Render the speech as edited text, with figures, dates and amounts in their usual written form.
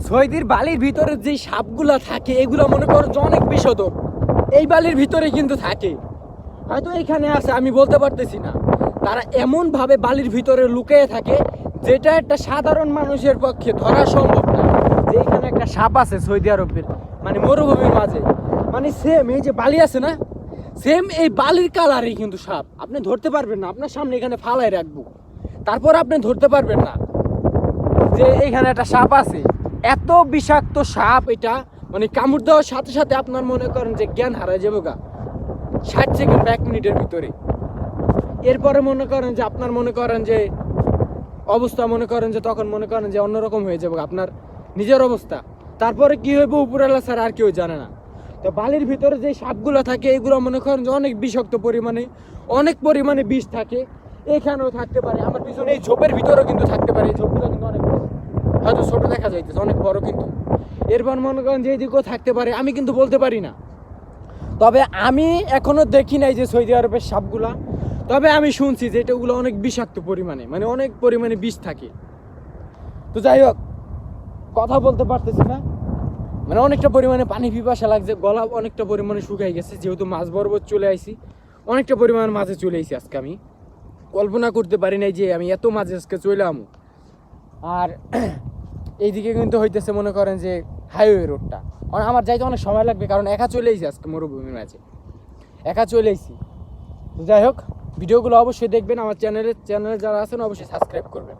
সৌদির বালির ভিতরে যে সাপগুলা থাকে এগুলো মনে করো যে অনেক বিষধর। এই বালির ভিতরে কিন্তু থাকে, হয়তো এখানে আছে আমি বলতে পারতেছি না। তারা এমনভাবে বালির ভিতরে লুকিয়ে থাকে যেটা একটা সাধারণ মানুষের পক্ষে ধরা সম্ভব না, যে এখানে একটা সাপ আছে সৌদি আরবের মানে মরুভূমির মাঝে। মানে সেম এই যে বালি আছে না, সেম এই বালির কালারই কিন্তু সাপ। আপনি ধরতে পারবেন না, আপনার সামনে এখানে ফালাই রাখবো, তারপর আপনি ধরতে পারবেন না যে এখানে একটা সাপ আছে। এত বিষাক্ত সাপ এটা, মানে কামড় দেওয়ার সাথে সাথে আপনার মনে করেন যে জ্ঞান হারায় যাবো গা 60 সেকেন্ড বা 1 মিনিটের ভিতরে। এরপরে মনে করেন যে আপনার মনে করেন যে অবস্থা মনে করেন যে তখন মনে করেন যে অন্যরকম হয়ে যাবে আপনার নিজের অবস্থা। তারপরে কি হইব উপরওয়ালা ছাড়া আর কেউ জানে না। তো বালির ভিতরে যে সাপগুলো থাকে এগুলো মনে করেন যে অনেক বিষাক্ত পরিমাণে, অনেক পরিমাণে বিষ থাকে। এখানেও থাকতে পারে, আমার পিছনে এই ঝোপের ভিতরেও কিন্তু থাকতে পারে। এই ঝোপগুলো কিন্তু অনেক বড়, হয়তো ছোট দেখা যাইতেছে, অনেক বড় কিন্তু। এরপর মনে করেন যে এইদিকেও থাকতে পারে, আমি কিন্তু বলতে পারি না। তবে আমি এখনো দেখি নাই যে সৌদি আরবের সাপগুলা, তবে আমি শুনছি যে এটাগুলো অনেক বিষাক্ত পরিমাণে, মানে অনেক পরিমাণে বিষ থাকে। তো যাই হোক, কথা বলতে পারতেছি না, মানে অনেকটা পরিমাণে পানি পিপাসা লাগছে, গলা অনেকটা পরিমাণে শুকাই গেছে, যেহেতু মাছ বরাবর চলে আইছি, অনেকটা পরিমাণ মাঝে চলে আইছি আজকে। আমি কল্পনা করতে পারি নাই যে আমি এত মাঝে আজকে চলে আমু। আর এইদিকে কিন্তু হইতেছে মনে করেন যে হাইওয়ে রোডটা, আমার যাইতে অনেক সময় লাগবে, কারণ একা চলে আইছি আজকে মরুভূমির মাঝে, একা চলে আইছি। যাই হোক, ভিডিওগুলো অবশ্যই দেখবেন, আমার চ্যানেলে যারা আছেন অবশ্যই সাবস্ক্রাইব করবেন।